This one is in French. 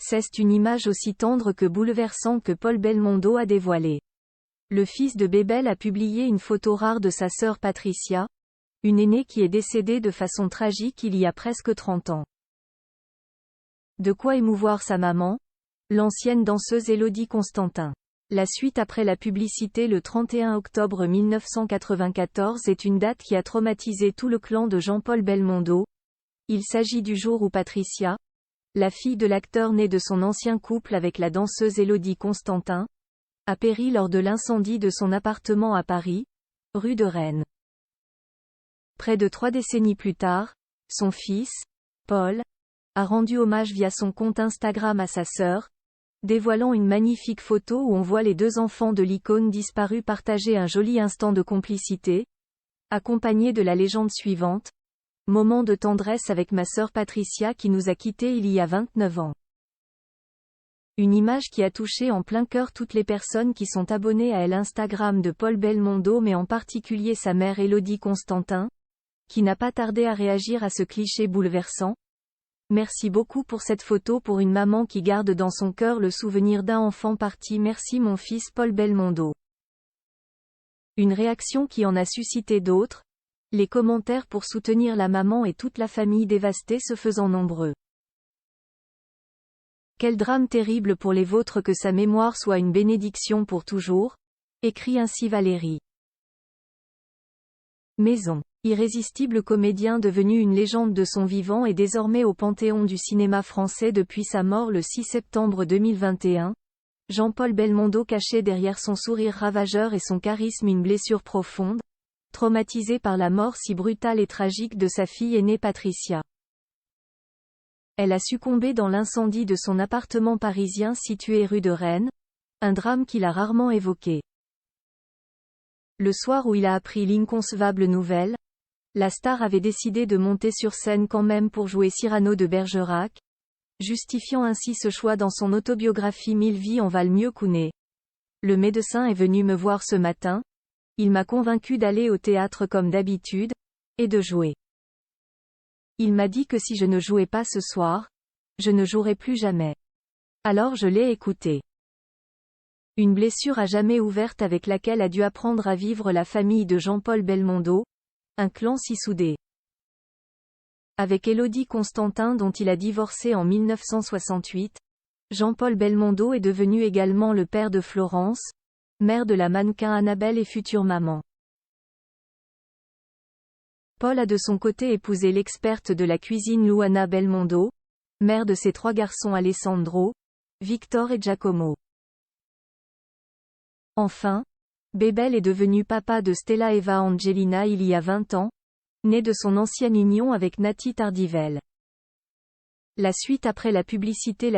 C'est une image aussi tendre que bouleversante que Paul Belmondo a dévoilée. Le fils de Bébel a publié une photo rare de sa sœur Patricia, une aînée qui est décédée de façon tragique il y a presque 30 ans. De quoi émouvoir sa maman, l'ancienne danseuse Élodie Constantin. La suite après la publicité le 31 octobre 1994 est une date qui a traumatisé tout le clan de Jean-Paul Belmondo. Il s'agit du jour où Patricia, la fille de l'acteur né de son ancien couple avec la danseuse Élodie Constantin, a péri lors de l'incendie de son appartement à Paris, rue de Rennes. Près de 3 décennies plus tard, son fils, Paul, a rendu hommage via son compte Instagram à sa sœur, dévoilant une magnifique photo où on voit les deux enfants de l'icône disparue partager un joli instant de complicité, accompagné de la légende suivante: « Moment de tendresse avec ma sœur Patricia qui nous a quittés il y a 29 ans. » Une image qui a touché en plein cœur toutes les personnes qui sont abonnées à l'Instagram de Paul Belmondo mais en particulier sa mère Élodie Constantin, qui n'a pas tardé à réagir à ce cliché bouleversant. Merci beaucoup pour cette photo pour une maman qui garde dans son cœur le souvenir d'un enfant parti. Merci mon fils Paul Belmondo. Une réaction qui en a suscité d'autres, les commentaires pour soutenir la maman et toute la famille dévastée se faisant nombreux. Quel drame terrible pour les vôtres, que sa mémoire soit une bénédiction pour toujours, écrit ainsi Valérie Maison. Irrésistible comédien devenu une légende de son vivant et désormais au panthéon du cinéma français depuis sa mort le 6 septembre 2021, Jean-Paul Belmondo cachait derrière son sourire ravageur et son charisme une blessure profonde, traumatisé par la mort si brutale et tragique de sa fille aînée Patricia. Elle a succombé dans l'incendie de son appartement parisien situé rue de Rennes, un drame qu'il a rarement évoqué. Le soir où il a appris l'inconcevable nouvelle, la star avait décidé de monter sur scène quand même pour jouer Cyrano de Bergerac, justifiant ainsi ce choix dans son autobiographie 1000 vies en valent mieux qu'une. Le médecin est venu me voir ce matin, il m'a convaincu d'aller au théâtre comme d'habitude, et de jouer. Il m'a dit que si je ne jouais pas ce soir, je ne jouerais plus jamais. Alors je l'ai écouté. Une blessure à jamais ouverte avec laquelle a dû apprendre à vivre la famille de Jean-Paul Belmondo, un clan si soudé. Avec Élodie Constantin dont il a divorcé en 1968, Jean-Paul Belmondo est devenu également le père de Florence, mère de la mannequin Annabelle et future maman. Paul a de son côté épousé l'experte de la cuisine Luana Belmondo, mère de ses 3 garçons Alessandro, Victor et Giacomo. Enfin, Bébel est devenu papa de Stella Eva Angelina il y a 20 ans, né de son ancienne union avec Nati Tardivell. La suite après la publicité.